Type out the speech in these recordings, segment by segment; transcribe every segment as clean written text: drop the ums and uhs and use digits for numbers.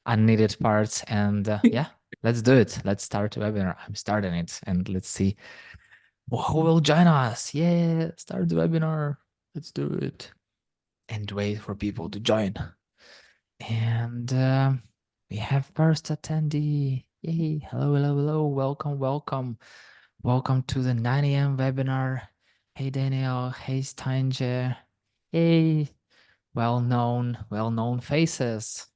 unneeded parts. And yeah, let's do it. Let's start the webinar. I'm starting it, and let's see who will join us. Yeah, start the webinar. Let's do it. And wait for people to join. And we have first attendee. Yay. Hello, hello, hello. Welcome, welcome. Welcome to the 9 a.m. webinar. Hey, Daniel. Hey, Steinje. Hey, well-known faces.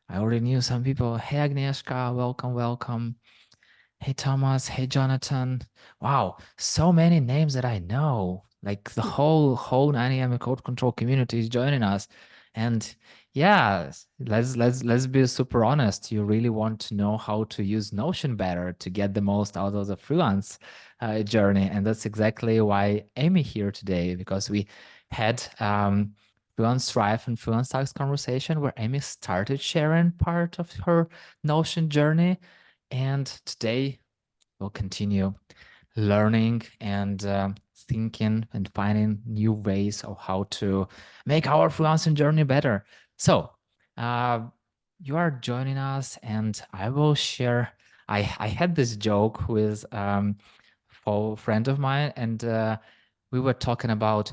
I already knew some people. Hey, Agnieszka. Welcome, welcome. Hey, Thomas. Hey, Jonathan. Wow, so many names that I know. Like the whole 9am code control community is joining us. And yeah, let's be super honest. You really want to know how to use Notion better to get the most out of the freelance journey. And that's exactly why Amy here today, because we had Freelance Thrive and Freelance Talks conversation where Amy started sharing part of her Notion journey. And today we'll continue learning and thinking and finding new ways of how to make our freelancing journey better. So uh, you are joining us, and I will share. I had this joke with a friend of mine, and we were talking about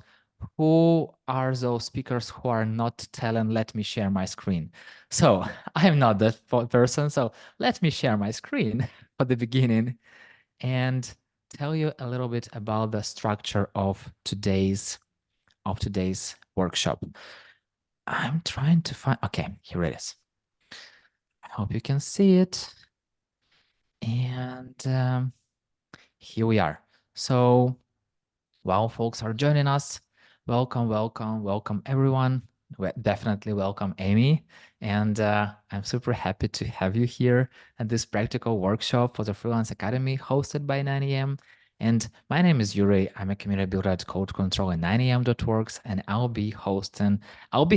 who are those speakers who are not telling, let me share my screen. So I'm not that person. So let me share my screen for the beginning and tell you a little bit about the structure of today's workshop. I'm trying to find, okay, here it is. I hope you can see it. And here we are. So while folks are joining us, welcome, welcome, welcome everyone. Definitely welcome Amy. And I'm super happy to have you here at this practical workshop for the Freelance Academy hosted by 9am. And my name is Yuri. I'm a community builder at Code Control and 9am.works, and I'll be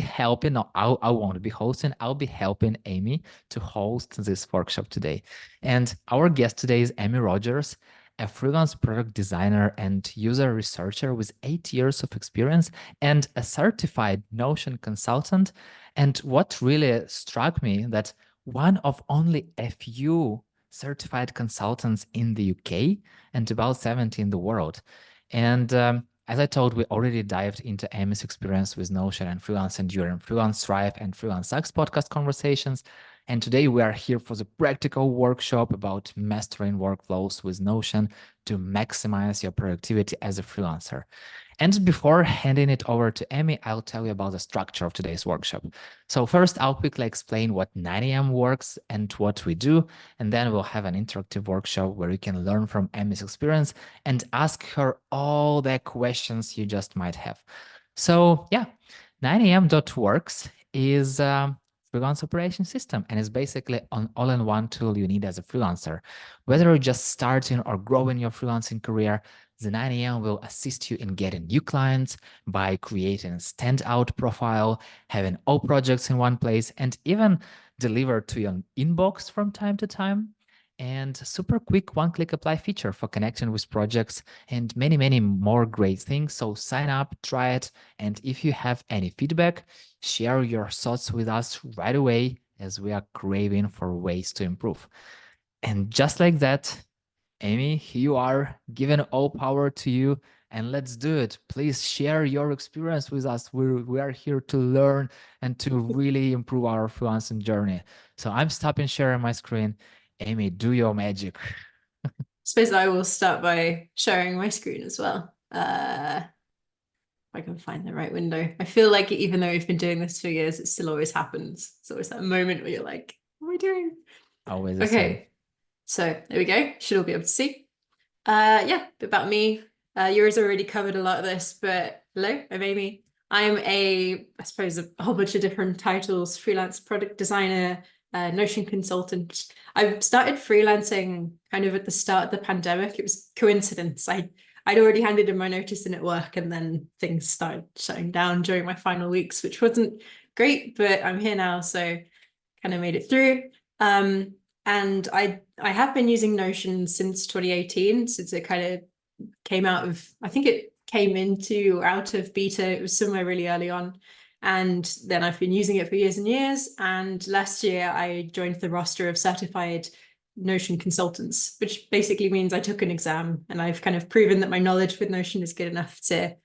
helping, no, I won't be hosting, I'll be helping Amy to host this workshop today. And our guest today is Amy Rogers, a freelance product designer and user researcher with 8 years of experience and a certified Notion consultant. And what really struck me that one of only a few certified consultants in the UK and about 70 in the world. And as I told, we already dived into Amy's experience with Notion and freelance and during Freelance Thrive and Freelance Sucks podcast conversations. And today we are here for the practical workshop about mastering workflows with Notion to maximize your productivity as a freelancer. And before handing it over to Amy, I'll tell you about the structure of today's workshop. So first, I'll quickly explain what 9am works and what we do, and then we'll have an interactive workshop where you can learn from Amy's experience and ask her all the questions you just might have. So yeah, 9am.works is freelance operation system, and it's basically an all-in-one tool you need as a freelancer. Whether you're just starting or growing your freelancing career, the 9am will assist you in getting new clients by creating a standout profile, having all projects in one place, and even deliver to your inbox from time to time. And super quick one-click apply feature for connecting with projects and many, many more great things. So sign up, try it. And if you have any feedback, share your thoughts with us right away, as we are craving for ways to improve. And just like that, Amy, here you are, giving all power to you, and let's do it. Please share your experience with us. We are here to learn and to really improve our freelancing journey. So I'm stopping sharing my screen. Amy, do your magic. Suppose I will start by sharing my screen as well. If I can find the right window. I feel like even though we've been doing this for years, it still always happens. It's always that moment where you're like, what am I doing? Always the same. Okay, so there we go. Should all be able to see. Yeah, bit about me. Yuri's already covered a lot of this, but hello, I'm Amy. I'm I suppose, a whole bunch of different titles: freelance product designer, Notion consultant. I started freelancing kind of at the start of the pandemic. It was coincidence. I'd already handed in my notice in at work, and then things started shutting down during my final weeks, which wasn't great, but I'm here now, so kind of made it through. And I have been using Notion since 2018, since it kind of came out of, I think it came into out of beta. It was somewhere really early on. And then I've been using it for years and years. And last year I joined the roster of certified Notion consultants, which basically means I took an exam and I've kind of proven that my knowledge with Notion is good enough to,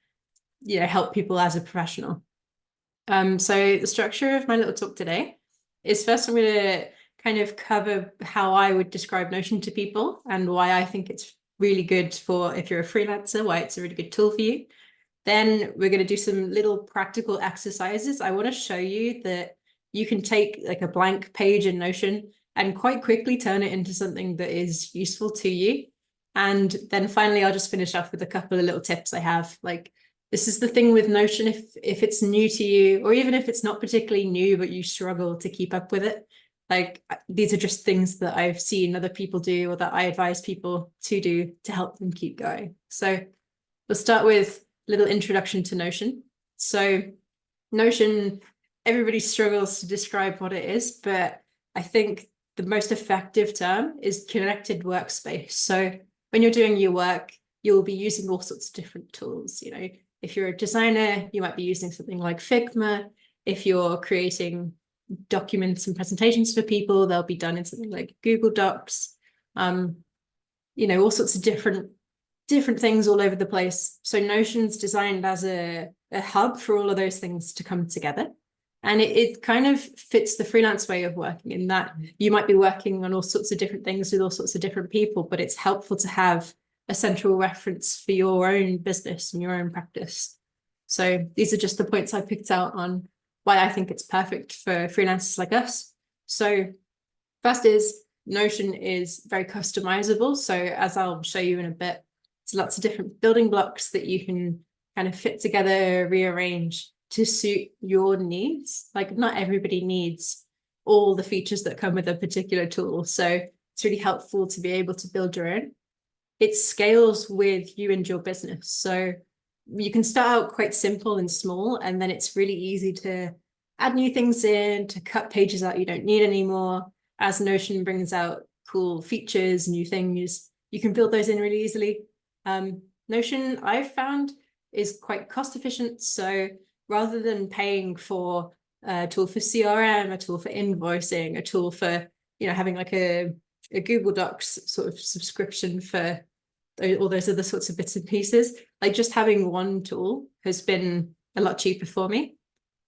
help people as a professional. So the structure of my little talk today is, first I'm going to kind of cover how I would describe Notion to people and why I think it's really good for if you're a freelancer, why it's a really good tool for you. Then we're going to do some little practical exercises. I want to show you that you can take like a blank page in Notion and quite quickly turn it into something that is useful to you. And then finally, I'll just finish off with a couple of little tips I have. Like, this is the thing with Notion, if it's new to you, or even if it's not particularly new, but you struggle to keep up with it, like these are just things that I've seen other people do or that I advise people to do to help them keep going. So we'll start with a little introduction to Notion. So Notion, everybody struggles to describe what it is, but I think the most effective term is connected workspace. So when you're doing your work, you'll be using all sorts of different tools. If you're a designer, you might be using something like Figma. If you're creating documents and presentations for people, they'll be done in something like Google Docs. All sorts of different things all over the place. So Notion's designed as a hub for all of those things to come together. And it kind of fits the freelance way of working, in that you might be working on all sorts of different things with all sorts of different people, but it's helpful to have a central reference for your own business and your own practice. So these are just the points I picked out on why I think it's perfect for freelancers like us. So first is Notion is very customizable. So as I'll show you in a bit, there's lots of different building blocks that you can kind of fit together, rearrange to suit your needs. Like, not everybody needs all the features that come with a particular tool. So it's really helpful to be able to build your own. It scales with you and your business. So you can start out quite simple and small, and then it's really easy to add new things in, to cut pages out you don't need anymore. As Notion brings out cool features, new things, you can build those in really easily. Notion, I've found, is quite cost efficient. So rather than paying for a tool for CRM, a tool for invoicing, a tool for, having like a Google Docs sort of subscription for all those other sorts of bits and pieces, like just having one tool has been a lot cheaper for me.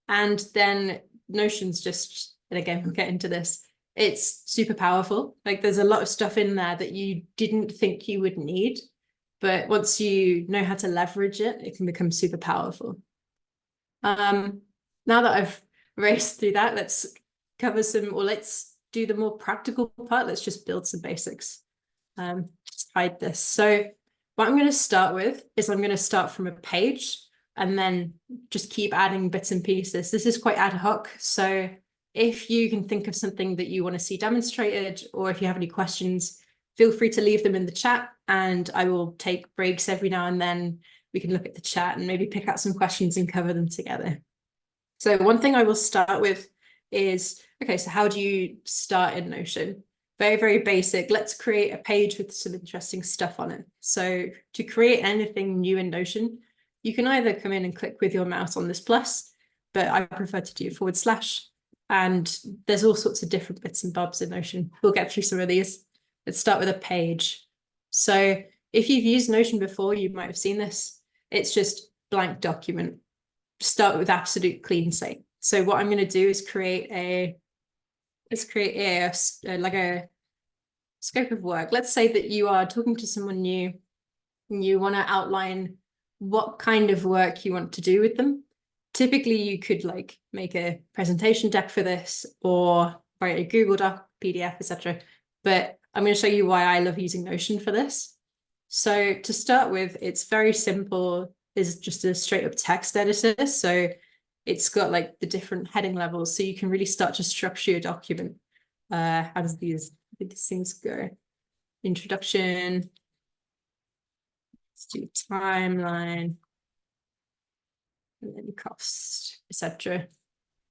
And then Notion's just, and again, we'll get into this, it's super powerful. Like, there's a lot of stuff in there that you didn't think you would need, but once you know how to leverage it, it can become super powerful. Now that I've raced through that, let's do the more practical part. Let's just build some basics. Just hide this. So what I'm going to start with is I'm going to start from a page and then just keep adding bits and pieces. This is quite ad hoc. So if you can think of something that you want to see demonstrated, or if you have any questions, feel free to leave them in the chat, and I will take breaks every now and then. We can look at the chat and maybe pick out some questions and cover them together. So one thing I will start with is, okay, so how do you start in Notion? Very, very basic. Let's create a page with some interesting stuff on it. So to create anything new in Notion, you can either come in and click with your mouse on this plus, but I prefer to do /. And there's all sorts of different bits and bobs in Notion. We'll get through some of these. Let's start with a page. So if you've used Notion before, you might have seen this. It's just blank document. Start with absolute clean slate. So what I'm going to do is create a scope of work. Let's say that you are talking to someone new and you want to outline what kind of work you want to do with them. Typically, you could like make a presentation deck for this, or write a Google Doc, PDF, etc. But I'm going to show you why I love using Notion for this. So to start with, it's very simple. It's just a straight up text editor. So it's got like the different heading levels, so you can really start to structure your document. How does these things go? Introduction. Let's do timeline, and then cost, etc.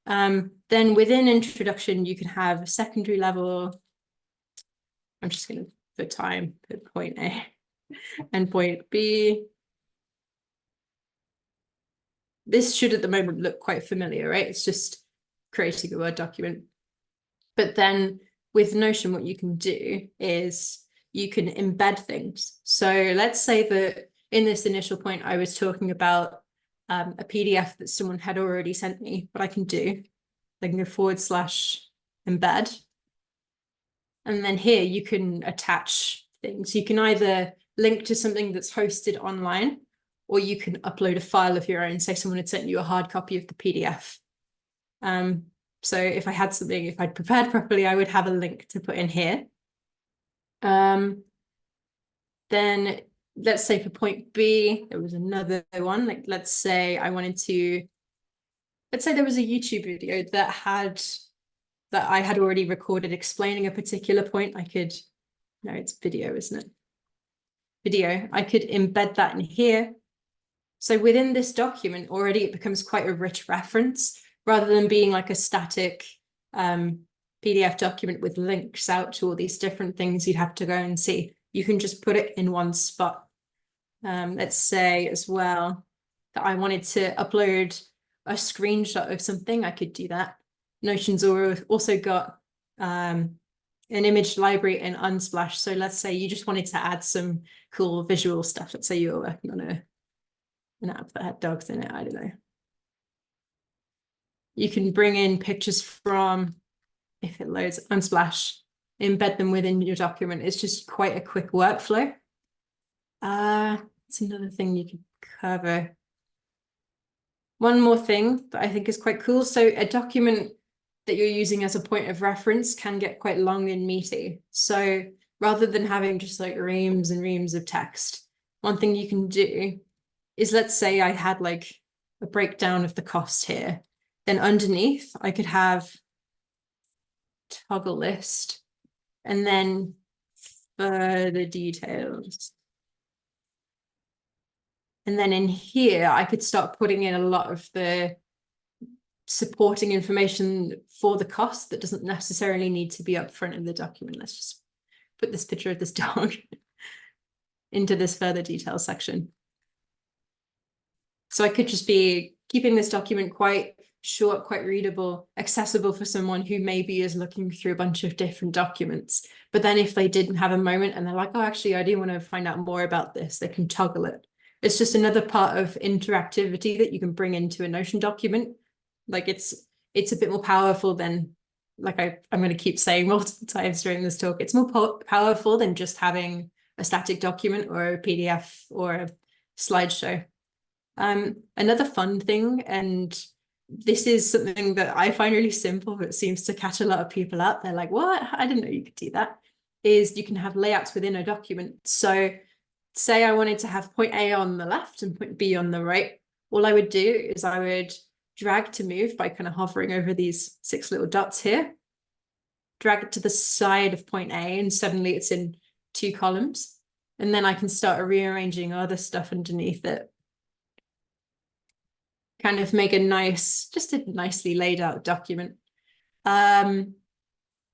Then within introduction, you can have a secondary level. I'm just going to, for time, put point A and point B. this should at the moment look quite familiar, right? It's just creating a Word document. But then with Notion, what you can do is you can embed things. So let's say that in this initial point, I was talking about a PDF that someone had already sent me. What I can do, I can go /embed. And then here you can attach things. You can either link to something that's hosted online, or you can upload a file of your own. Say someone had sent you a hard copy of the PDF. So if I had something, if I'd prepared properly, I would have a link to put in here. Then let's say for point B, there was another one. Like let's say there was a YouTube video that I had already recorded explaining a particular point. No, it's video, isn't it? Video. I could embed that in here. So within this document, already it becomes quite a rich reference rather than being like a static PDF document with links out to all these different things you'd have to go and see. You can just put it in one spot. Let's say as well that I wanted to upload a screenshot of something, I could do that. Notion's also got an image library in Unsplash. So let's say you just wanted to add some cool visual stuff. Let's say you were working on an app that had dogs in it. I don't know. You can bring in pictures from, if it loads, Unsplash, embed them within your document. It's just quite a quick workflow. It's another thing you could cover. One more thing that I think is quite cool. So a document that you're using as a point of reference can get quite long and meaty. So rather than having just like reams and reams of text, one thing you can do is, let's say I had like a breakdown of the cost here. Then underneath, I could have toggle list and then further details. And then in here, I could start putting in a lot of the supporting information for the cost that doesn't necessarily need to be up front in the document. Let's just put this picture of this dog into this further details section. So I could just be keeping this document quite short, quite readable, accessible for someone who maybe is looking through a bunch of different documents. But then if they didn't have a moment and they're like, oh, actually, I do want to find out more about this, they can toggle it. It's just another part of interactivity that you can bring into a Notion document. Like it's a bit more powerful than, like I'm going to keep saying multiple times during this talk, it's more powerful than just having a static document or a PDF or a slideshow. Another fun thing, and this is something that I find really simple, but seems to catch a lot of people out. They're like, what? I didn't know you could do that. Is you can have layouts within a document. So say I wanted to have point A on the left and point B on the right. All I would do is I would drag to move by kind of hovering over these 6 little dots here, drag it to the side of point A, and suddenly it's in 2 columns. And then I can start rearranging other stuff underneath it. Kind of make a nicely laid out document. I'm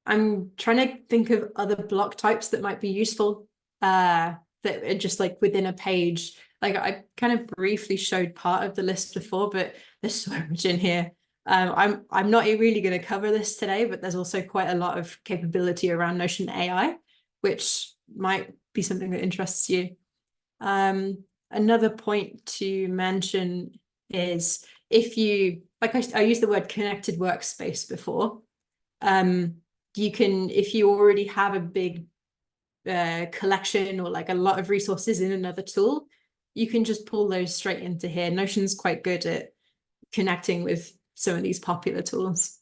trying to think of other block types that might be useful, that are just like within a page. Like I kind of briefly showed part of the list before, but there's so much in here. I'm not really going to cover this today, but there's also quite a lot of capability around Notion AI, which might be something that interests you. Another point to mention is, if you, like I used the word connected workspace before, you can, if you already have a big collection or like a lot of resources in another tool, you can just pull those straight into here. Notion's quite good at connecting with some of these popular tools.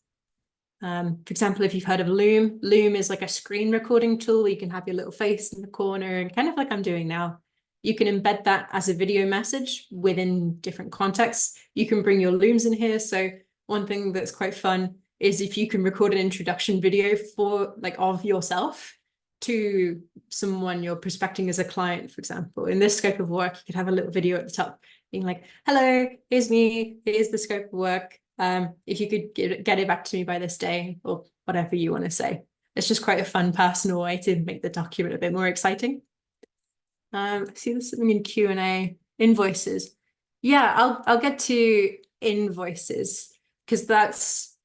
For example, if you've heard of Loom, Loom is like a screen recording tool where you can have your little face in the corner, and kind of like I'm doing now. You can embed that as a video message within different contexts. You can bring your Looms in here. So one thing that's quite fun is if you can record an introduction video for like of yourself to someone you're prospecting as a client, for example. In this scope of work, you could have a little video at the top being like, hello, here's me, here's the scope of work. If you could get it back to me by this day, or whatever you want to say. It's just quite a fun personal way to make the document a bit more exciting. I see there's something in Q&A, invoices. Yeah, I'll get to invoices because that's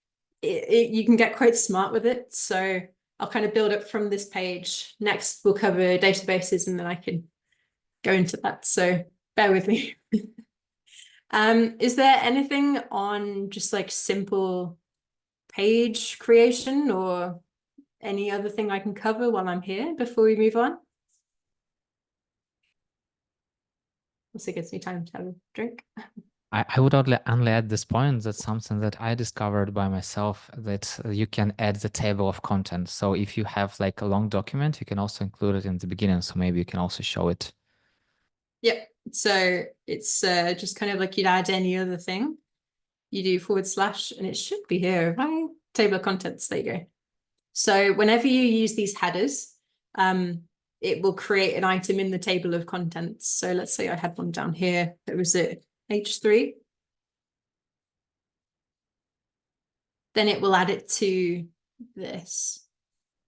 it, you can get quite smart with it. So I'll kind of build up from this page. Next, we'll cover databases, and then I can go into that. So bear with me. Is there anything on just like simple page creation or any other thing I can cover while I'm here before we move on? Also gives me time to have a drink. I would only add this point. That's something that I discovered by myself, that you can add the table of content. So if you have like a long document, you can also include it in the beginning. So maybe you can also show it. Yep. So it's just kind of like you'd add any other thing. You do / and it should be here, right? Table of contents, there you go. So whenever you use these headers, it will create an item in the table of contents. So let's say I had one down here that was at H3. Then it will add it to this.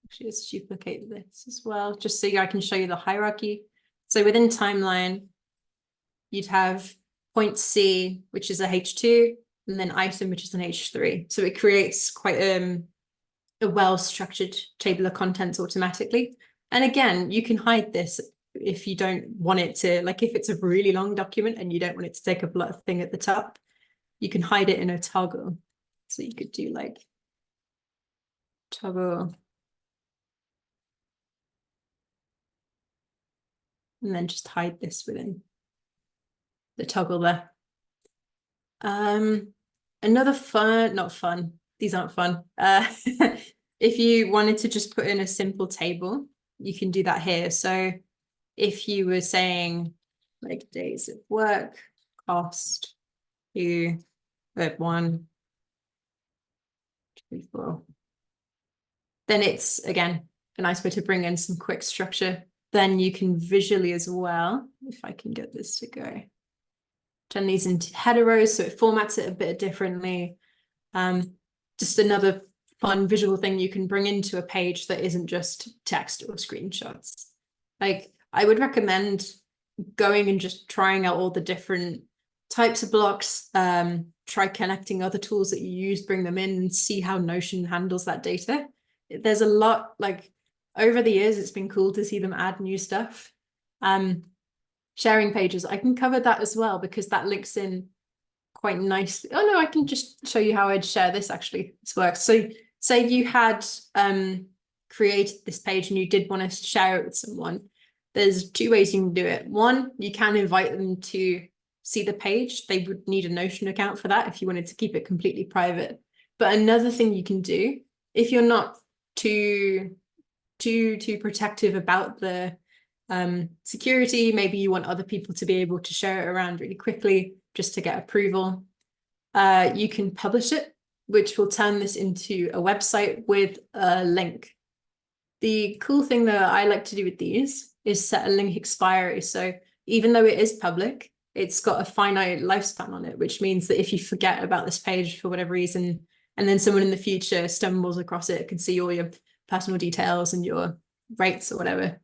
Actually, let's duplicate this as well, just so I can show you the hierarchy. So within timeline, you'd have point C, which is a H2, and then item, which is an H3. So it creates quite a well-structured table of contents automatically. And again, you can hide this if you don't want it to, like if it's a really long document and you don't want it to take up a lot of thing at the top, you can hide it in a toggle. So you could do like toggle and then just hide this within the toggle there. Another fun, not fun, these aren't fun. If you wanted to just put in a simple table, you can do that here. So if you were saying like days of work, cost, 2, 1, 2, 4, then it's again a nice way to bring in some quick structure. Then you can visually as well, if I can get this to go, turn these into header rows so it formats it a bit differently. Just another fun visual thing you can bring into a page that isn't just text or screenshots. Like I would recommend going and just trying out all the different types of blocks, try connecting other tools that you use, bring them in and see how Notion handles that data. There's a lot, like over the years, it's been cool to see them add new stuff. Sharing pages, I can cover that as well because that links in quite nicely. Oh no, I can just show you how I'd share this actually. This works. So say you had created this page and you did want to share it with someone. There's 2 ways you can do it. One, you can invite them to see the page. They would need a Notion account for that if you wanted to keep it completely private. But another thing you can do, if you're not too protective about the security, maybe you want other people to be able to share it around really quickly just to get approval, you can publish it, which will turn this into a website with a link. The cool thing that I like to do with these is set a link expiry. So even though it is public, it's got a finite lifespan on it, which means that if you forget about this page for whatever reason, and then someone in the future stumbles across it, can see all your personal details and your rates or whatever,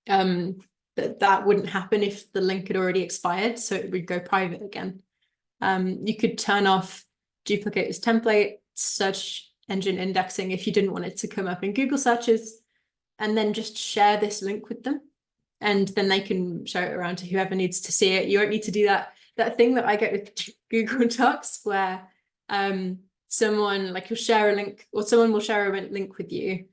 that wouldn't happen if the link had already expired, so it would go private again. You could turn off duplicate as template, search engine indexing if you didn't want it to come up in Google searches, and then just share this link with them. And then they can share it around to whoever needs to see it. You won't need to do that thing that I get with Google Docs where someone like you'll share a link or someone will share a link with you.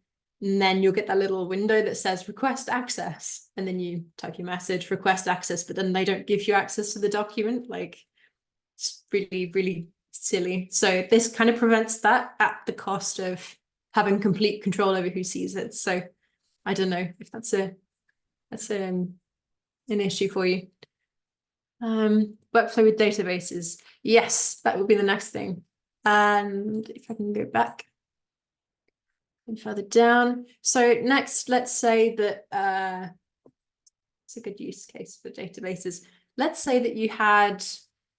And then you'll get that little window that says request access. And then you type your message, request access, but then they don't give you access to the document. Like it's really, really silly. So this kind of prevents that at the cost of having complete control over who sees it. So I don't know if that's an issue for you. Workflow with databases. Yes, that would be the next thing. And if I can go back and further down. So next, let's say that it's a good use case for databases. Let's say that you had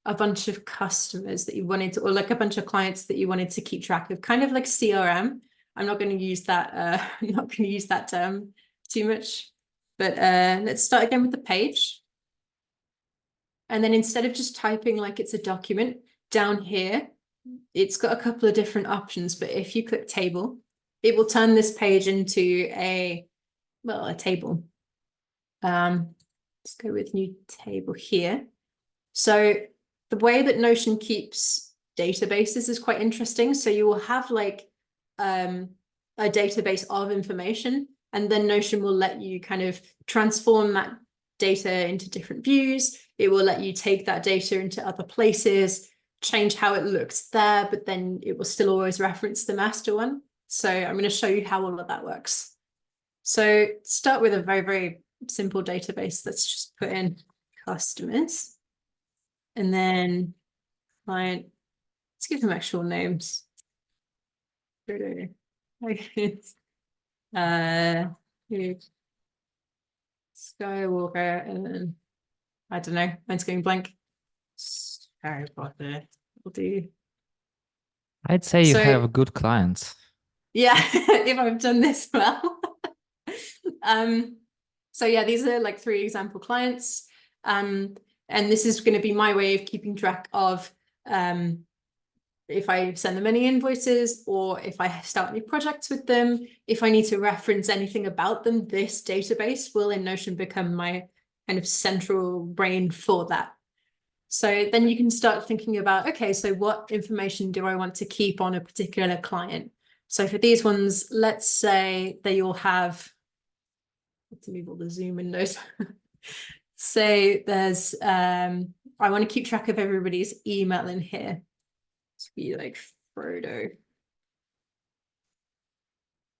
a bunch of customers that you wanted to, or like a bunch of clients that you wanted to keep track of, kind of like CRM. I'm not going to use that. I'm not going to use that term too much. But let's start again with the page. And then instead of just typing like it's a document, down here, it's got a couple of different options, but if you click table, it will turn this page into a table. Let's go with new table here. So the way that Notion keeps databases is quite interesting. So you will have like a database of information, and then Notion will let you kind of transform that data into different views. It will let you take that data into other places, change how it looks there, but then it will still always reference the master one. So I'm going to show you how all of that works. So start with a very, very simple database. Let's just put in customers and then client. Let's give them actual names. Skywalker, and then I don't know, mine's going blank. Harry Potter will do. I'd say you have good clients. Yeah, if I've done this well. So yeah, these are like 3 example clients. And this is going to be my way of keeping track of if I send them any invoices, or if I start any projects with them. If I need to reference anything about them, this database will in Notion become my kind of central brain for that. So then you can start thinking about, okay, so what information do I want to keep on a particular client? So for these ones, let's say they all have, to move all the Zoom windows. Say there's, I want to keep track of everybody's email in here. To be like Frodo,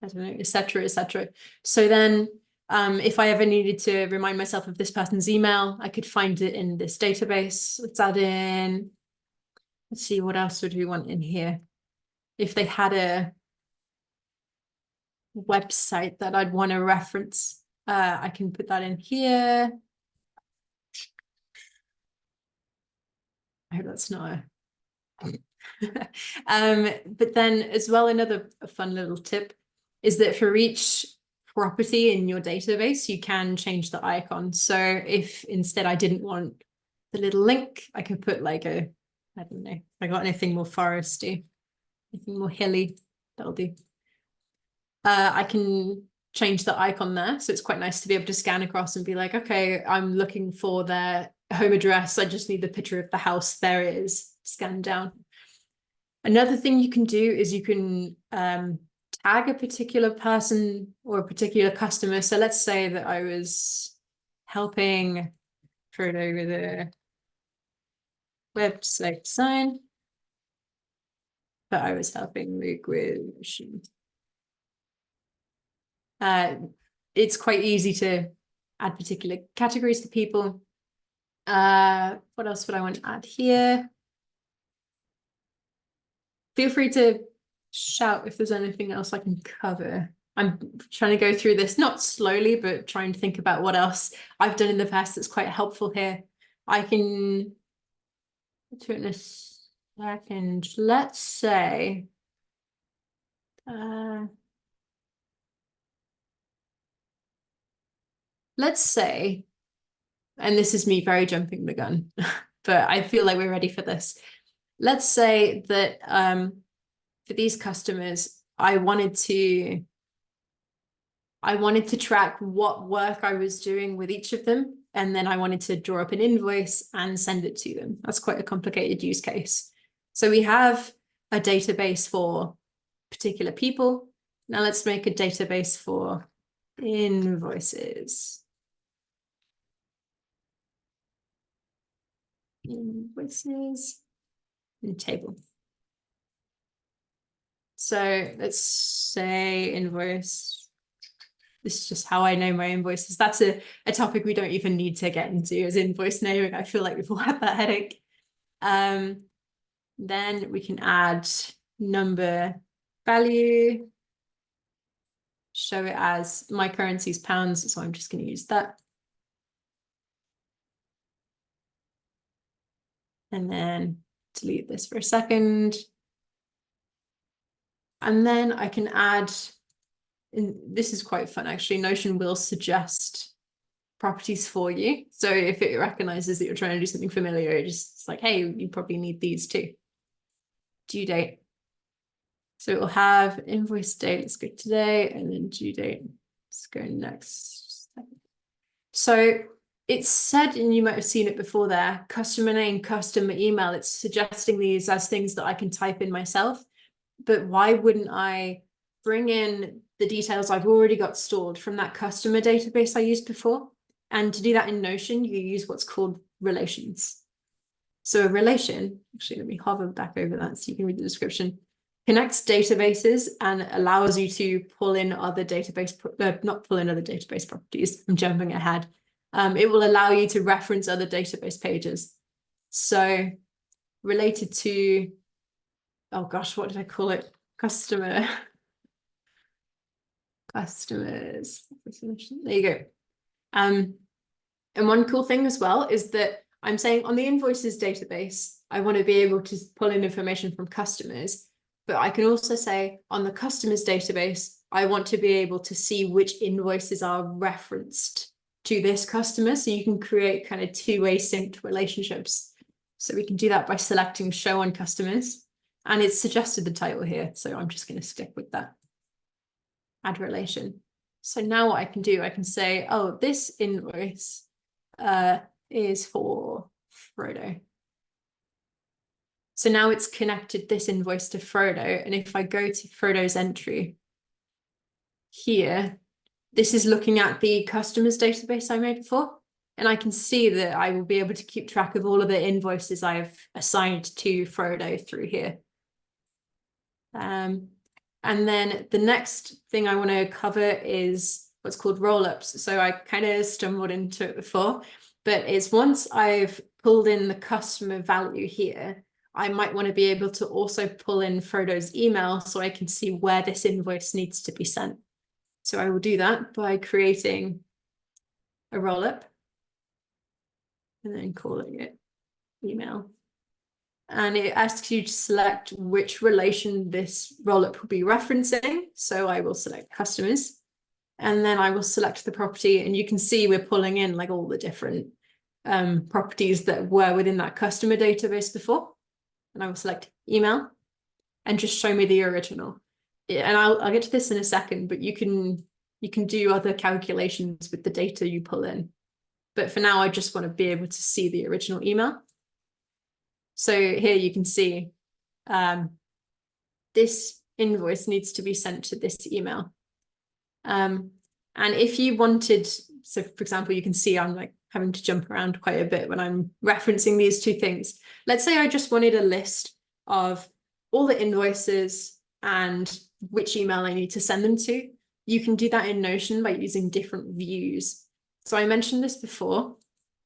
I don't know, etc., etc. So then if I ever needed to remind myself of this person's email, I could find it in this database. Let's add in, let's see, what else would we want in here? If they had a website that I'd want to reference, I can put that in here. I hope that's not a but then as well, another fun little tip is that for each property in your database, you can change the icon. So if instead I didn't want the little link, I could put like I don't know, if I got anything more foresty, anything more hilly, that'll do. I can change the icon there. So it's quite nice to be able to scan across and be like, okay, I'm looking for their home address. I just need the picture of the house. There it is, scan down. Another thing you can do is you can tag a particular person or a particular customer. So let's say that I was helping Frodo with a website design, but I was helping Luke with machine. It's quite easy to add particular categories to people. What else would I want to add here? Feel free to shout if there's anything else I can cover. I'm trying to go through this, not slowly, but trying to think about what else I've done in the past that's quite helpful here. I can do it in a second. Let's say, and this is me very jumping the gun, but I feel like we're ready for this. Let's say that for these customers, I wanted to track what work I was doing with each of them, and then I wanted to draw up an invoice and send it to them. That's quite a complicated use case. So we have a database for particular people. Now let's make a database for invoices. Invoices and table. So let's say invoice. This is just how I know my invoices. That's a topic we don't even need to get into, as invoice naming. I feel like we've all had that headache. Then we can add number value, show it as my currency is pounds, so I'm just going to use that. And then delete this for a second. And then I can add, and this is quite fun actually, Notion will suggest properties for you. So if it recognizes that you're trying to do something familiar, it's like, hey, you probably need these too. Due date. So it will have invoice date, let's go today, and then due date. Let's go next. So it's said, and you might have seen it before there, customer name, customer email. It's suggesting these as things that I can type in myself. But why wouldn't I bring in the details I've already got stored from that customer database I used before? And to do that in Notion, you use what's called relations. So a relation, actually, let me hover back over that so you can read the description, connects databases and allows you to pull in other database, not pull in other database properties. I'm jumping ahead. It will allow you to reference other database pages. So related to, oh gosh, what did I call it? Customers. There you go. And one cool thing as well is that I'm saying on the invoices database, I want to be able to pull in information from customers, but I can also say on the customers database, I want to be able to see which invoices are referenced to this customer. So you can create kind of two-way synced relationships. So we can do that by selecting show on customers, and it's suggested the title here. So I'm just going to stick with that. Add relation. So now what I can do, I can say, oh, this invoice is for Frodo. So now it's connected this invoice to Frodo. And if I go to Frodo's entry here, this is looking at the customers database I made before. And I can see that I will be able to keep track of all of the invoices I've assigned to Frodo through here. And then the next thing I want to cover is what's called roll-ups. So I kind of stumbled into it before, but it's once I've pulled in the customer value here, I might want to be able to also pull in Frodo's email so I can see where this invoice needs to be sent. So I will do that by creating a roll-up and then calling it email. And it asks you to select which relation this roll-up will be referencing. So I will select customers, and then I will select the property, and you can see we're pulling in like all the different properties that were within that customer database before. And I will select email and just show me the original. And I'll get to this in a second, but you can do other calculations with the data you pull in. But for now, I just want to be able to see the original email. So here you can see this invoice needs to be sent to this email. And if you wanted, so for example, you can see I'm like having to jump around quite a bit when I'm referencing these two things. Let's say I just wanted a list of all the invoices and which email I need to send them to. You can do that in Notion by using different views. So I mentioned this before,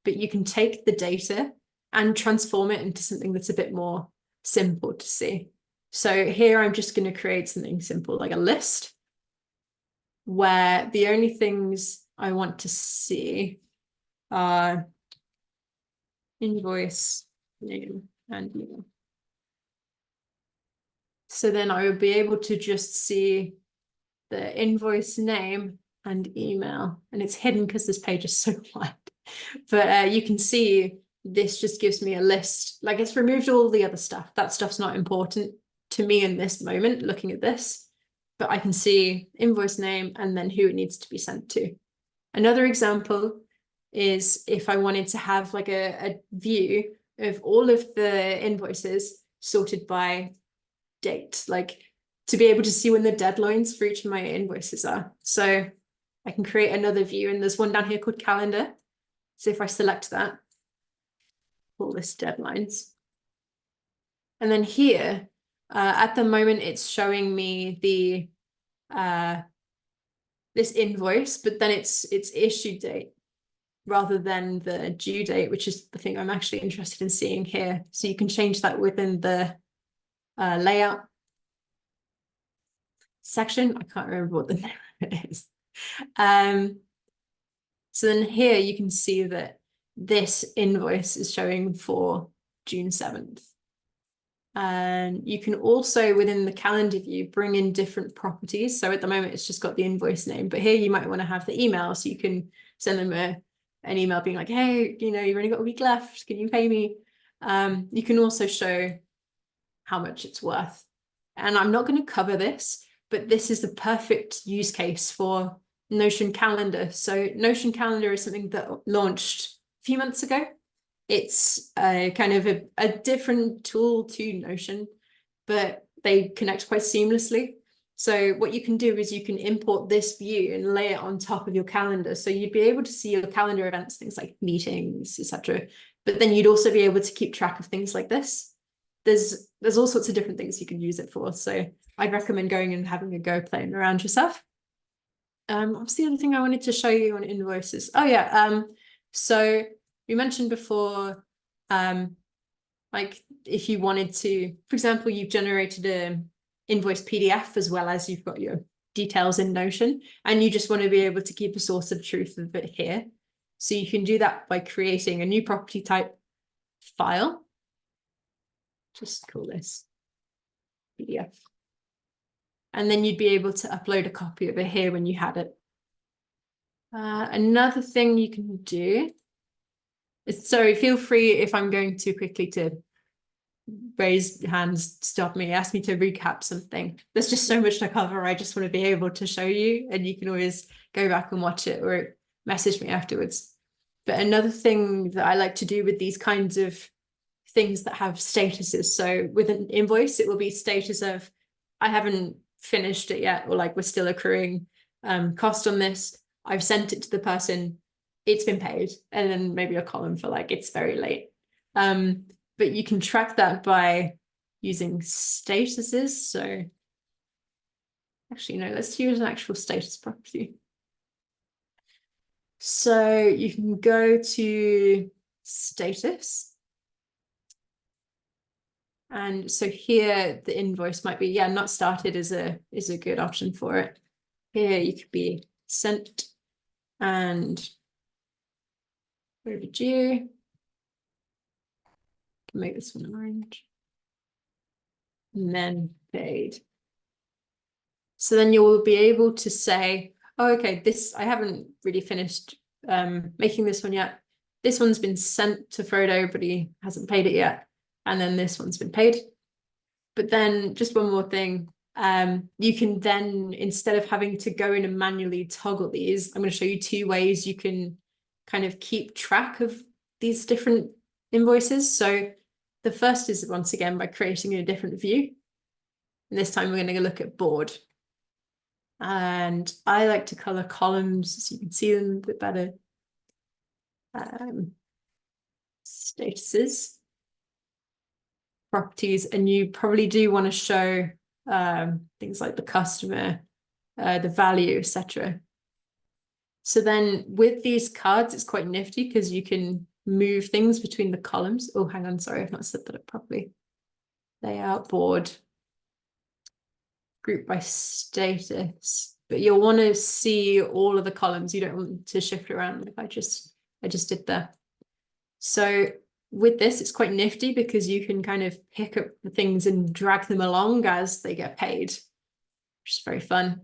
but you can take the data and transform it into something that's a bit more simple to see. So here I'm just going to create something simple like a list where the only things I want to see are invoice name and email. So then I would be able to just see the invoice name and email, and it's hidden because this page is so wide. But you can see this just gives me a list. Like it's removed all the other stuff. That stuff's not important to me in this moment, looking at this, but I can see invoice name and then who it needs to be sent to. Another example is if I wanted to have like a view of all of the invoices sorted by date, like to be able to see when the deadlines for each of my invoices are. So I can create another view, and there's one down here called calendar. So if I select that, pull this deadlines. And then here, at the moment, it's showing me the this invoice, but then it's issue date rather than the due date, which is the thing I'm actually interested in seeing here. So you can change that within the layout section. I can't remember what the name of it is. So then here you can see that this invoice is showing for June 7th. And you can also, within the calendar view, bring in different properties. So at the moment, it's just got the invoice name, but here you might want to have the email, so you can send them an email being like, hey, you know, you've only got a week left, can you pay me? You can also show how much it's worth. And I'm not going to cover this, but this is the perfect use case for Notion Calendar. So Notion Calendar is something that launched a few months ago. It's kind of a different tool to Notion, but they connect quite seamlessly. So what you can do is you can import this view and lay it on top of your calendar. So you'd be able to see your calendar events, things like meetings, etc. But then you'd also be able to keep track of things like this. There's all sorts of different things you can use it for. So I'd recommend going and having a go playing around yourself. What's the other thing I wanted to show you on invoices? Oh yeah. So we mentioned before, like if you wanted to, for example, you've generated an invoice PDF as well as you've got your details in Notion, and you just want to be able to keep a source of truth of it here. So you can do that by creating a new property type file. Just call this PDF. And then you'd be able to upload a copy of it here when you had it. Another thing you can do is, sorry, feel free if I'm going too quickly to raise hands, stop me, ask me to recap something. There's just so much to cover. I just want to be able to show you, and you can always go back and watch it or message me afterwards. But another thing that I like to do with these kinds of things that have statuses. So with an invoice, it will be status of, I haven't finished it yet, or like we're still accruing cost on this. I've sent it to the person, it's been paid, and then maybe a column for like, it's very late. But you can track that by using statuses. So actually, no, let's use an actual status property. So you can go to status. And so here the invoice might be, yeah, not started is a good option for it. Here you could be sent and overdue. Make this one orange. And then paid. So then you will be able to say, oh, okay, this, I haven't really finished making this one yet. This one's been sent to Frodo, but he hasn't paid it yet. And then this one's been paid. But then just one more thing, you can then, instead of having to go in and manually toggle these, I'm going to show you two ways you can kind of keep track of these different invoices. So the first is, once again, by creating a different view. And this time we're going to look at board. And I like to color columns so you can see them a bit better. Statuses, properties, and you probably do want to show things like the customer, the value, etc. So then with these cards, it's quite nifty because you can move things between the columns. Oh, hang on, sorry, I've not set that up properly. Layout, board, group by status. But you'll want to see all of the columns. You don't want to shift around like I just did there. So with this, it's quite nifty because you can kind of pick up the things and drag them along as they get paid, which is very fun.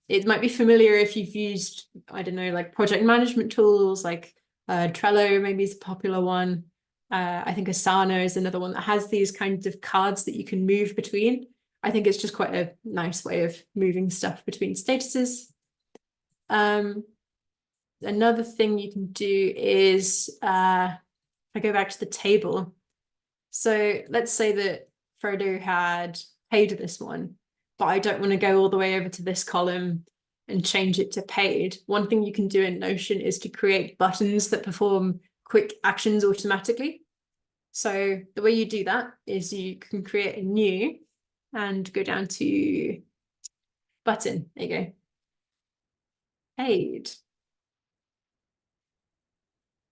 It might be familiar if you've used, I don't know, like project management tools, like Trello maybe is a popular one. I think Asana is another one that has these kinds of cards that you can move between. I think it's just quite a nice way of moving stuff between statuses. Another thing you can do is, if I go back to the table. So let's say that Frodo had paid this one, but I don't want to go all the way over to this column and change it to paid. One thing you can do in Notion is to create buttons that perform quick actions automatically. So the way you do that is you can create a new and go down to button. There you go. Paid.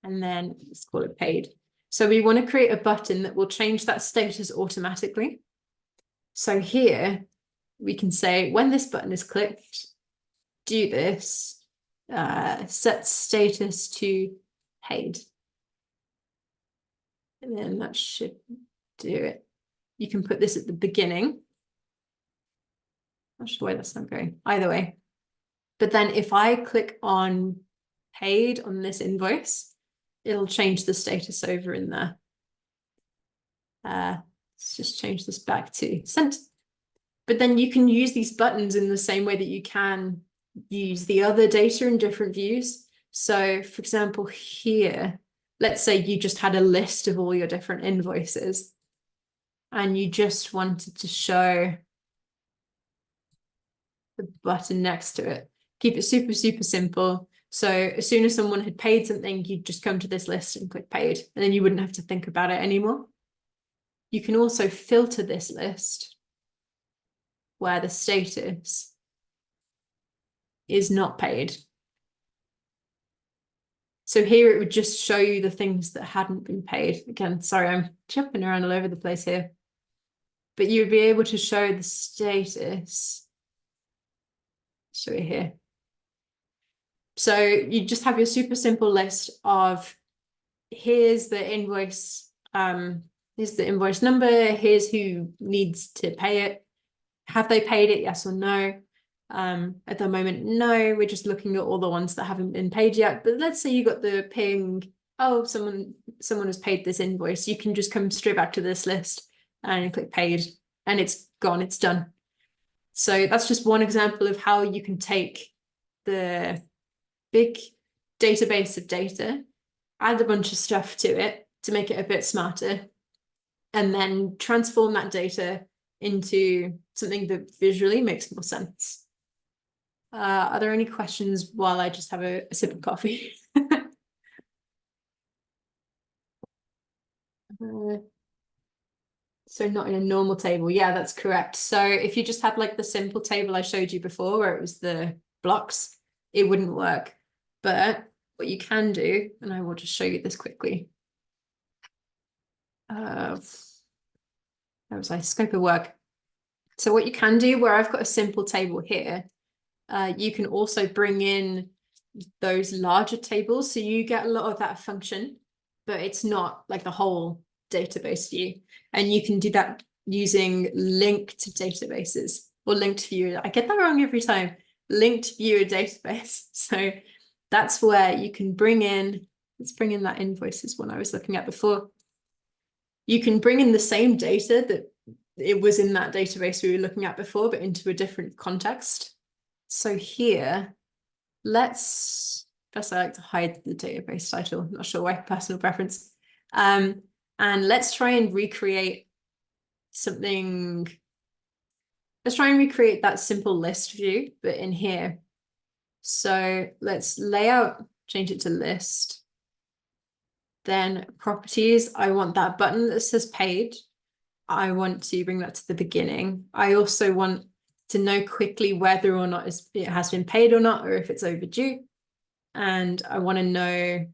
And then let's call it paid. So we want to create a button that will change that status automatically. So here we can say when this button is clicked, do this, set status to paid. And then that should do it. You can put this at the beginning. Not sure why that's not going. Either way. But then if I click on paid on this invoice, it'll change the status over in there. Let's just change this back to sent. But then you can use these buttons in the same way that you can use the other data in different views. So for example, here, let's say you just had a list of all your different invoices and you just wanted to show the button next to it. Keep it super, super simple. So as soon as someone had paid something, you'd just come to this list and click paid, and then you wouldn't have to think about it anymore. You can also filter this list where the status is not paid. So here it would just show you the things that hadn't been paid. Again, sorry, I'm jumping around all over the place here. But you'd be able to show the status. Show it here. So you just have your super simple list of here's the invoice, here's the invoice number, here's who needs to pay it. Have they paid it, yes or no? At the moment, no, we're just looking at all the ones that haven't been paid yet. But let's say you got the ping, oh, someone has paid this invoice. You can just come straight back to this list and click paid, and it's gone, it's done. So that's just one example of how you can take the big database of data, add a bunch of stuff to it to make it a bit smarter, and then transform that data into something that visually makes more sense. Are there any questions while I just have a sip of coffee? So not in a normal table. Yeah, that's correct. So if you just had like the simple table I showed you before where it was the blocks, it wouldn't work. But what you can do, and I will just show you this quickly. That was my scope of work. So what you can do, where I've got a simple table here, you can also bring in those larger tables. So you get a lot of that function, but it's not like the whole database view. And you can do that using linked databases or linked viewer. I get that wrong every time. Linked viewer database. So that's where you can bring in, let's bring in that invoices one I was looking at before. You can bring in the same data that it was in that database we were looking at before, but into a different context. So here, first I like to hide the database title, I'm not sure why, personal preference. And let's try and recreate something. Let's try and recreate that simple list view, but in here. So let's layout, change it to list. Then properties, I want that button that says paid. I want to bring that to the beginning. I also want to know quickly whether or not it has been paid or not, or if it's overdue. And I want to know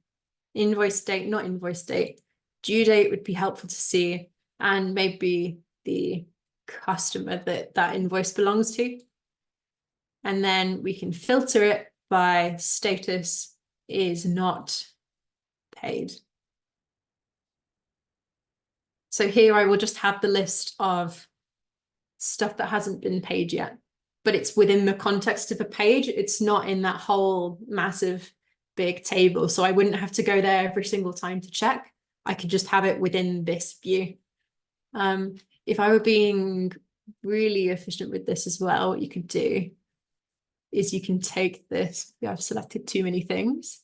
invoice date, not invoice date. Due date would be helpful to see, and maybe the customer that invoice belongs to. And then we can filter it by status is not paid. So here I will just have the list of stuff that hasn't been paid yet, but it's within the context of a page. It's not in that whole massive big table. So I wouldn't have to go there every single time to check. I could just have it within this view. If I were being really efficient with this as well, what you could do is you can take this. I've selected too many things.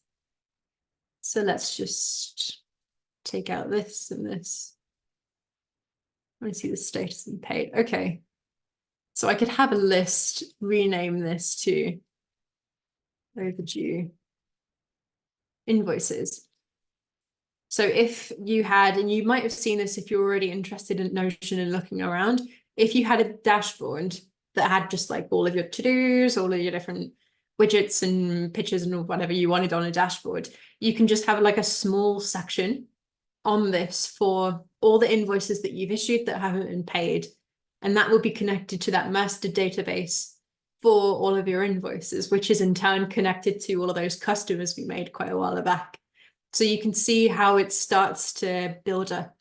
So let's just take out this and this. I want to see the status and paid. Okay. So I could have a list, rename this to overdue invoices. So if you had, and you might have seen this if you're already interested in Notion and looking around, if you had a dashboard that had just like all of your to-dos, all of your different widgets and pictures and whatever you wanted on a dashboard, you can just have like a small section on this for all the invoices that you've issued that haven't been paid. And that will be connected to that master database for all of your invoices, which is in turn connected to all of those customers we made quite a while back. So you can see how it starts to build up.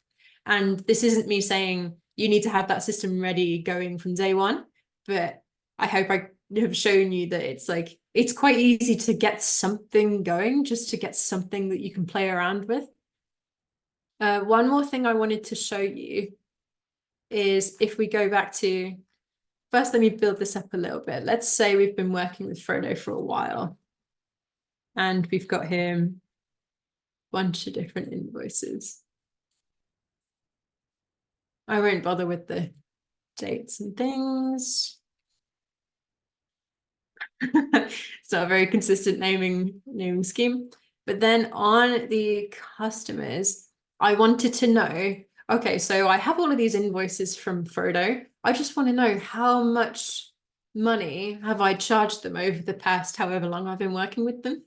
And this isn't me saying you need to have that system ready going from day one, but I hope I have shown you that it's like, it's quite easy to get something going, just to get something that you can play around with. One more thing I wanted to show you is if we go back to, first, let me build this up a little bit. Let's say we've been working with Frodo for a while and we've got him a bunch of different invoices. I won't bother with the dates and things. It's not a very consistent naming scheme. But then on the customers, I wanted to know, okay, so I have all of these invoices from Frodo. I just want to know how much money have I charged them over the past however long I've been working with them.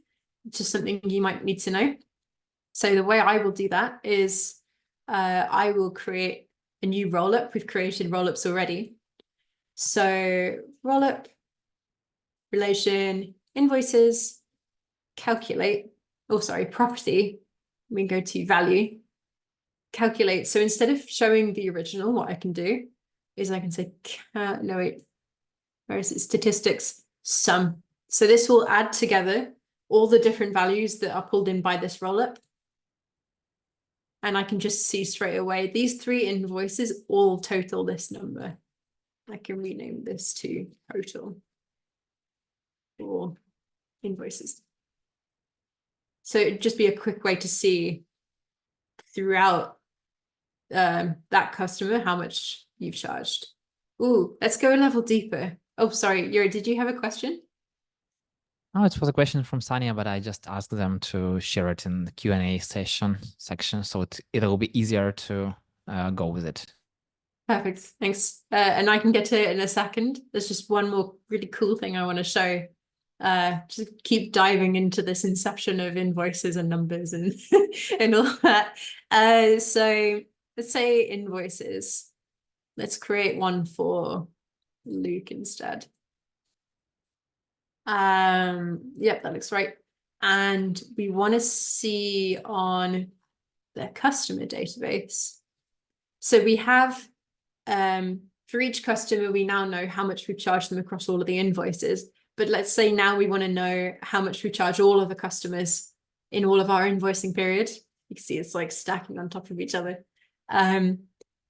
It's just something you might need to know. So the way I will do that is I will create a new rollup. We've created rollups already. So rollup, relation, invoices, calculate, oh, sorry, property. We go to value, calculate. So instead of showing the original, what I can do is I can say, no, wait, where is it? Statistics, sum. So this will add together all the different values that are pulled in by this rollup. And I can just see straight away, these 3 invoices all total this number. I can rename this to total for invoices. So it'd just be a quick way to see throughout that customer how much you've charged. Ooh, let's go a level deeper. Oh, sorry, Yuri, did you have a question? Oh, it was a question from Sanya, but I just asked them to share it in the Q&A section, so it'll be easier to go with it. Perfect, thanks. And I can get to it in a second. There's just one more really cool thing I want to show. Just keep diving into this inception of invoices and numbers and and all that. So let's say invoices. Let's create one for Luke instead. Yep, that looks right. And we want to see on the customer database. So we have for each customer, we now know how much we've charged them across all of the invoices. But let's say now we want to know how much we charge all of the customers in all of our invoicing period. You can see it's like stacking on top of each other.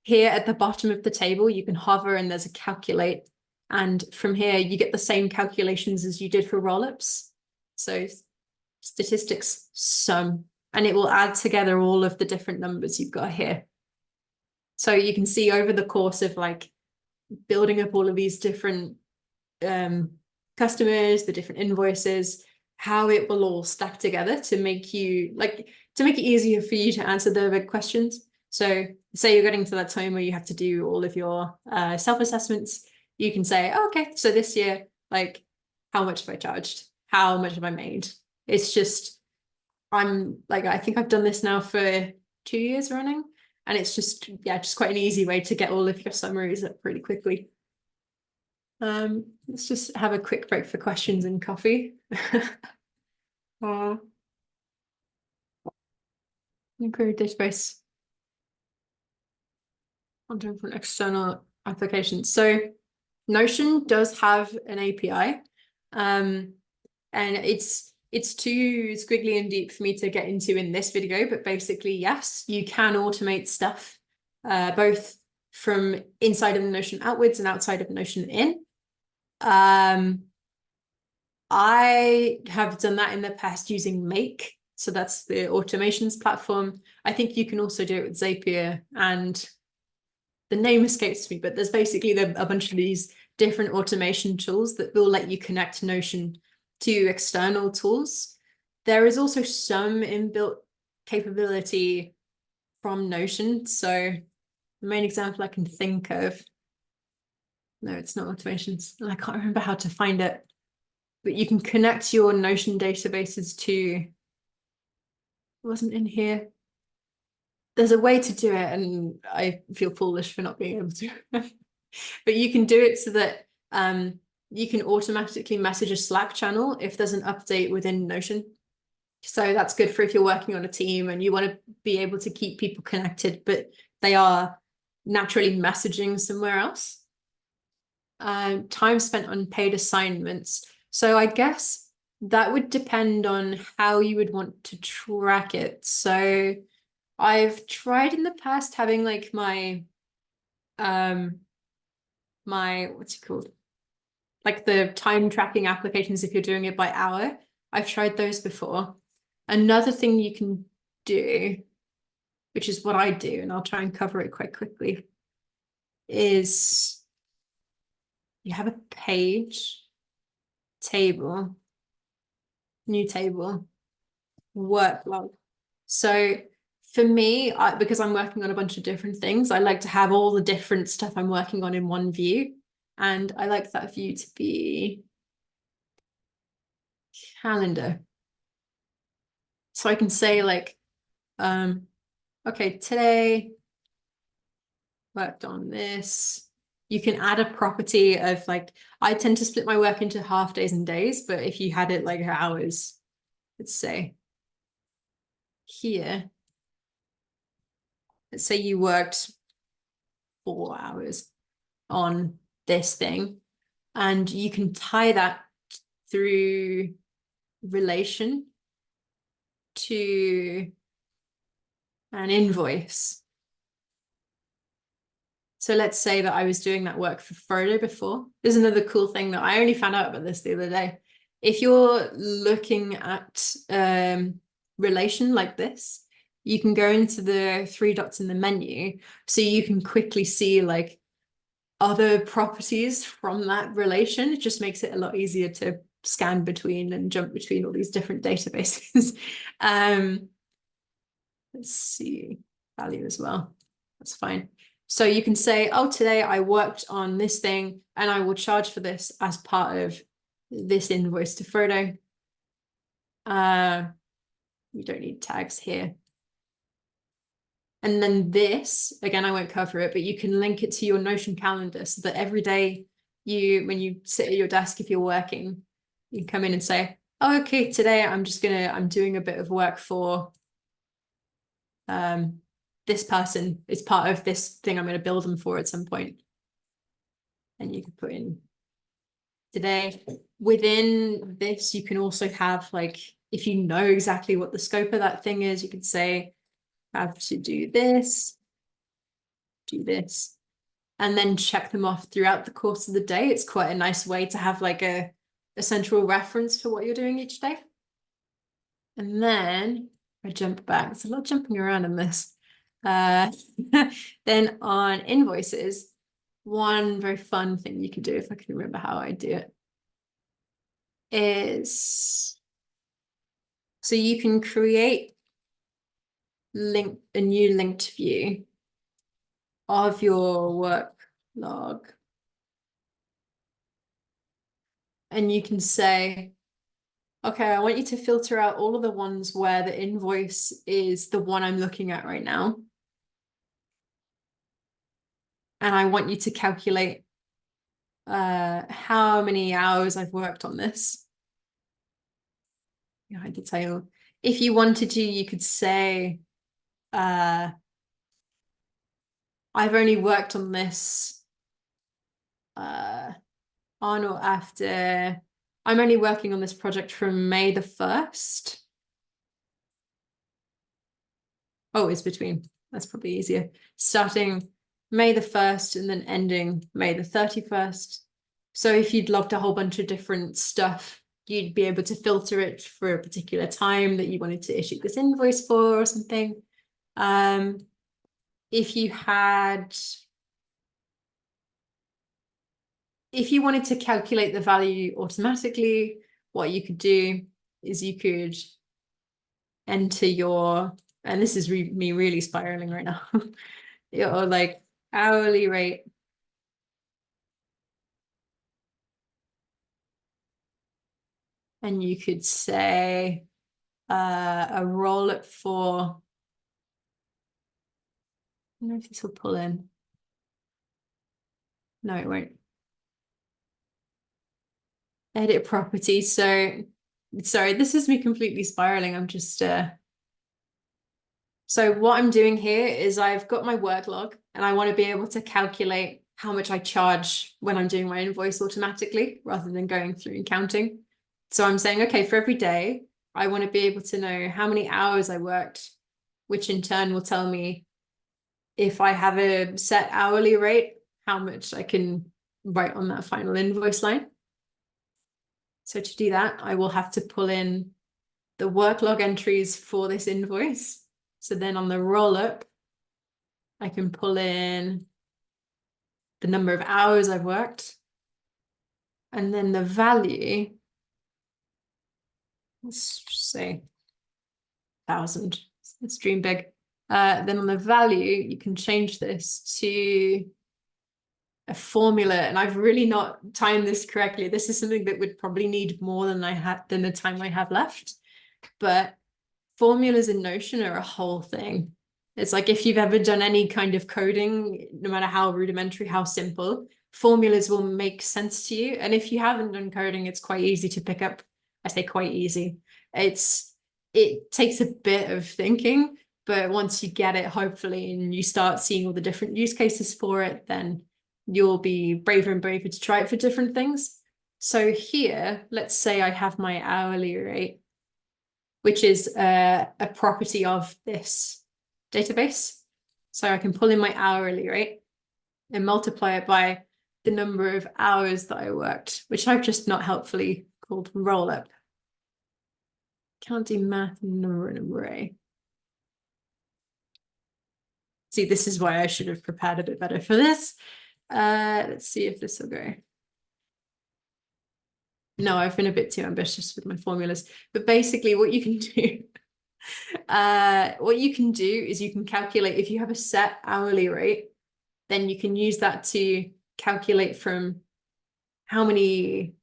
Here at the bottom of the table, you can hover and there's a calculate. And from here, you get the same calculations as you did for rollups. So statistics, sum, and it will add together all of the different numbers you've got here. So you can see over the course of like building up all of these different customers, the different invoices, how it will all stack together to make it easier for you to answer the big questions. So say you're getting to that time where you have to do all of your self-assessments, you can say, oh, okay, so this year, like, how much have I charged? How much have I made? It's just, I think I've done this now for 2 years running. And it's just, yeah, just quite an easy way to get all of your summaries up really quickly. Let's just have a quick break for questions and coffee. Query database on different external applications. So Notion does have an API, and it's too squiggly and deep for me to get into in this video, but basically, yes, you can automate stuff, both from inside of the Notion outwards and outside of Notion in. I have done that in the past using Make. So that's the automations platform. I think you can also do it with Zapier, and the name escapes me, but there's basically a bunch of these different automation tools that will let you connect Notion to external tools. There is also some inbuilt capability from Notion. So the main example I can think of, no, it's not automations. I can't remember how to find it, but you can connect your Notion databases to, it wasn't in here. There's a way to do it, and I feel foolish for not being able to. But you can do it so that you can automatically message a Slack channel if there's an update within Notion. So that's good for if you're working on a team and you want to be able to keep people connected, but they are naturally messaging somewhere else. time spent on paid assignments. So I guess that would depend on how you would want to track it. So I've tried in the past having like my what's it called? Like the time tracking applications if you're doing it by hour. I've tried those before. Another thing you can do, which is what I do, and I'll try and cover it quite quickly, is you have a page, table, new table, work log. So for me, because I'm working on a bunch of different things, I like to have all the different stuff I'm working on in one view. And I like that view to be calendar. So I can say like, okay, today worked on this. You can add a property of like, I tend to split my work into half days and days, but if you had it like hours, let's say here, let's say you worked 4 hours on this thing, and you can tie that through relation to an invoice. So let's say that I was doing that work for Frodo before. There's another cool thing that I only found out about this the other day. If you're looking at relation like this, you can go into the 3 dots in the menu so you can quickly see like other properties from that relation. It just makes it a lot easier to scan between and jump between all these different databases. Let's see, value as well. That's fine. So you can say, oh, today I worked on this thing and I will charge for this as part of this invoice to Frodo. You don't need tags here. And then this, again, I won't cover it, but you can link it to your Notion calendar so that every day when you sit at your desk, if you're working, you can come in and say, oh, okay, today I'm doing a bit of work for this person. It's part of this thing I'm going to build them for at some point. And you can put in today. Within this, you can also have like, if you know exactly what the scope of that thing is, you could say, I have to do this, and then check them off throughout the course of the day. It's quite a nice way to have like a central reference for what you're doing each day. And then I jump back. There's a lot of jumping around in this. Then on invoices, one very fun thing you can do, if I can remember how I do it, is so you can create a new linked view of your work log. And you can say, okay, I want you to filter out all of the ones where the invoice is the one I'm looking at right now. And I want you to calculate how many hours I've worked on this. Yeah, I detail. If you wanted to, you could say, I've only worked on this on or after, I'm only working on this project from May the 1st. Oh, it's between. That's probably easier. Starting May the 1st and then ending May the 31st. So if you'd logged a whole bunch of different stuff, you'd be able to filter it for a particular time that you wanted to issue this invoice for or something. If you wanted to calculate the value automatically, what you could do is you could enter your, and this is me really spiraling right now, your like hourly rate. And you could say a roll it for, I don't know if this will pull in. No, it won't. Edit property. So, sorry, this is me completely spiraling. I'm just, so what I'm doing here is I've got my work log and I want to be able to calculate how much I charge when I'm doing my invoice automatically rather than going through and counting. So I'm saying, okay, for every day, I want to be able to know how many hours I worked, which in turn will tell me if I have a set hourly rate, how much I can write on that final invoice line. So to do that, I will have to pull in the work log entries for this invoice. So then on the roll up, I can pull in the number of hours I've worked, and then the value, let's say 1,000. Let's dream big. Then on the value, you can change this to a formula, and I've really not timed this correctly. This is something that would probably need more than the time I have left. But formulas in Notion are a whole thing. It's like if you've ever done any kind of coding, no matter how rudimentary, how simple, formulas will make sense to you. And if you haven't done coding, it's quite easy to pick up. I say quite easy. It takes a bit of thinking, but once you get it, hopefully, and you start seeing all the different use cases for it, then you'll be braver and braver to try it for different things. So here, let's say I have my hourly rate, which is a property of this database. So I can pull in my hourly rate and multiply it by the number of hours that I worked, which I've just not helpfully called roll up. Can't do math in number and array. See, this is why I should have prepared a bit better for this. Let's see if this will go. No, I've been a bit too ambitious with my formulas, but basically what you can do is you can calculate if you have a set hourly rate, then you can use that to calculate from how many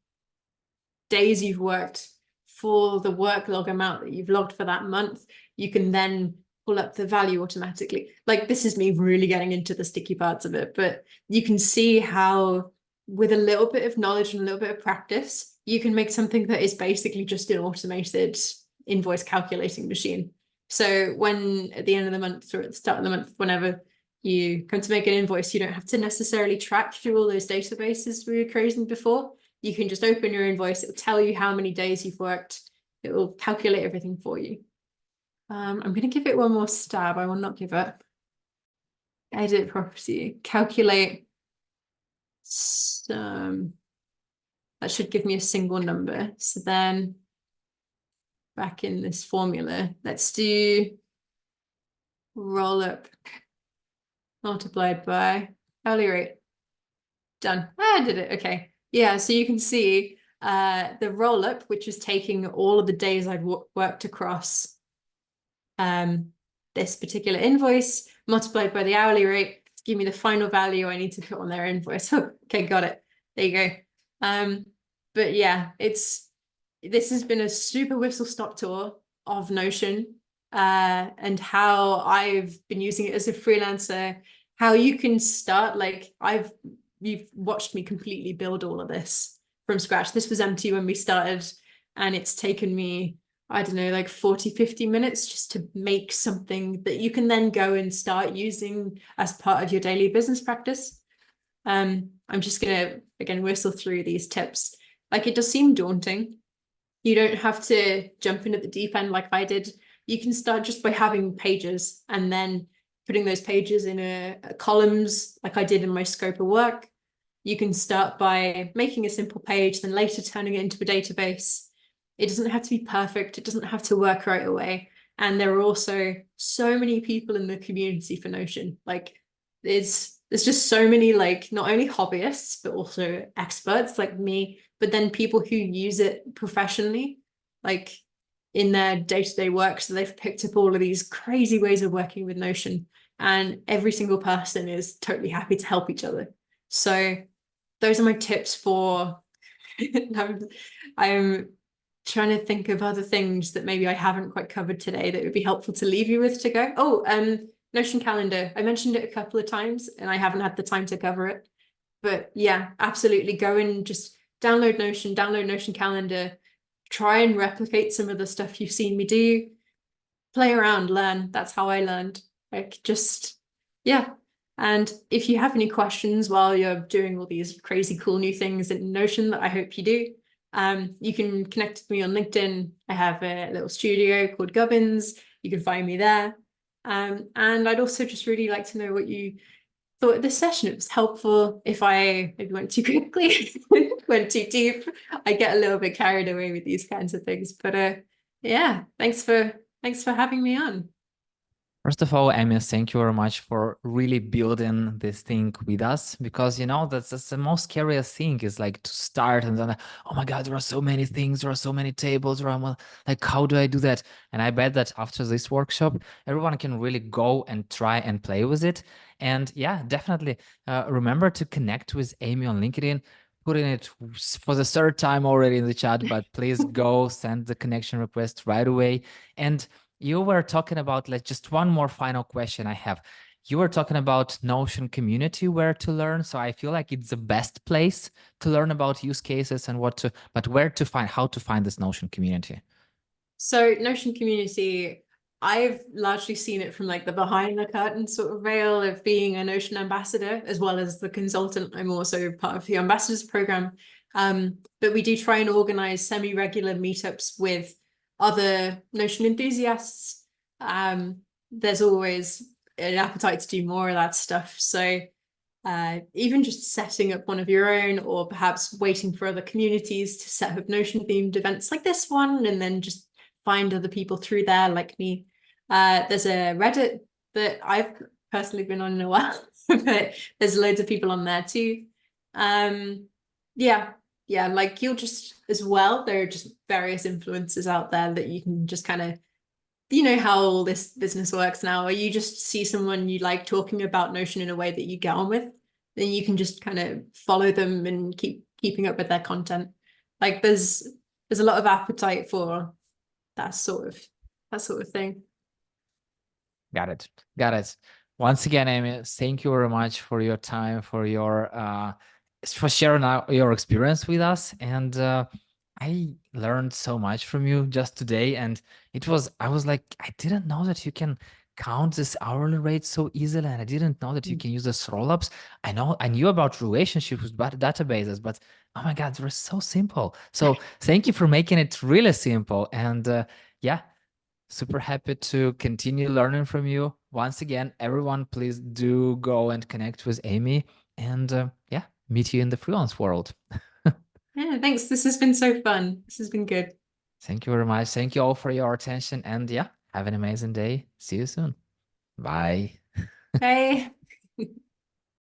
days you've worked for the work log amount that you've logged for that month. You can then pull up the value automatically. Like, this is me really getting into the sticky parts of it, but you can see how with a little bit of knowledge and a little bit of practice, you can make something that is basically just an automated invoice calculating machine. So when at the end of the month or at the start of the month, whenever you come to make an invoice, you don't have to necessarily track through all those databases we were creating before. You can just open your invoice. It will tell you how many days you've worked. It will calculate everything for you. I'm going to give it one more stab. I will not give up. Edit property, calculate some. That should give me a single number. So then back in this formula, let's do roll up multiplied by hourly rate. Done. I did it. Okay. Yeah. So you can see the roll up, which is taking all of the days I'd worked across this particular invoice multiplied by the hourly rate to give me the final value I need to put on their invoice. Okay, got it. There you go. But yeah, this has been a super whistle stop tour of Notion and how I've been using it as a freelancer, how you can start. Like, you've watched me completely build all of this from scratch. This was empty when we started, and it's taken me, I don't know, like 40, 50 minutes just to make something that you can then go and start using as part of your daily business practice. I'm just gonna, again, whistle through these tips. Like, it does seem daunting. You don't have to jump in at the deep end like I did. You can start just by having pages and then putting those pages in a columns like I did in my scope of work. You can start by making a simple page, then later turning it into a database. It doesn't have to be perfect. It doesn't have to work right away. And there are also so many people in the community for Notion. Like, there's just so many, like, not only hobbyists, but also experts like me, but then people who use it professionally, like in their day-to-day work. So they've picked up all of these crazy ways of working with Notion, and every single person is totally happy to help each other. So those are my tips for, I'm trying to think of other things that maybe I haven't quite covered today that would be helpful to leave you with to go. Oh, Notion calendar. I mentioned it a couple of times and I haven't had the time to cover it. But yeah, absolutely. Go and just download Notion calendar, try and replicate some of the stuff you've seen me do, play around, learn. That's how I learned. Like, just, yeah. And if you have any questions while you're doing all these crazy cool new things in Notion that I hope you do, you can connect with me on LinkedIn. I have a little studio called Gubbins. You can find me there. And I'd also just really like to know what you thought of this session. It was helpful. If I maybe went too quickly, went too deep, I get a little bit carried away with these kinds of things. But yeah, thanks for having me on. First of all, Amy, thank you very much for really building this thing with us because that's the most scariest thing is like to start and then oh my God, there are so many things, there are so many tables, like how do I do that? And I bet that after this workshop, everyone can really go and try and play with it. And yeah, definitely remember to connect with Amy on LinkedIn. Putting it for the third time already in the chat, but please go send the connection request right away. And you were talking about, like, just one more final question I have. You were talking about Notion community, where to learn. So I feel like it's the best place to learn about use cases and but where to find, how to find this Notion community. So Notion community, I've largely seen it from like the behind the curtain sort of veil of being a Notion ambassador, as well as the consultant. I'm also part of the ambassadors program. But we do try and organize semi-regular meetups with other Notion enthusiasts. There's always an appetite to do more of that stuff. So even just setting up one of your own, or perhaps waiting for other communities to set up Notion themed events like this one, and then just find other people through there like me. There's a Reddit that I've personally been on in a while, but there's loads of people on there too. Yeah, yeah, like you'll just as well, there are just various influencers out there that you can just kind of, you know how all this business works now, or you just see someone you like talking about Notion in a way that you get on with, then you can just kind of follow them and keeping up with their content. Like there's a lot of appetite for that sort of thing. Got it. Got it. Once again, Amy, thank you very much for your time, for sharing your experience with us. And I learned so much from you just today. And I was like, I didn't know that you can count this hourly rate so easily. And I didn't know that you can use this roll-ups. I knew about relationships with databases, but oh my God, they were so simple. So thank you for making it really simple. And yeah, super happy to continue learning from you. Once again, everyone, please do go and connect with Amy and yeah, meet you in the freelance world. Yeah, thanks. This has been so fun. This has been good. Thank you very much. Thank you all for your attention. And yeah, have an amazing day. See you soon. Bye. Bye.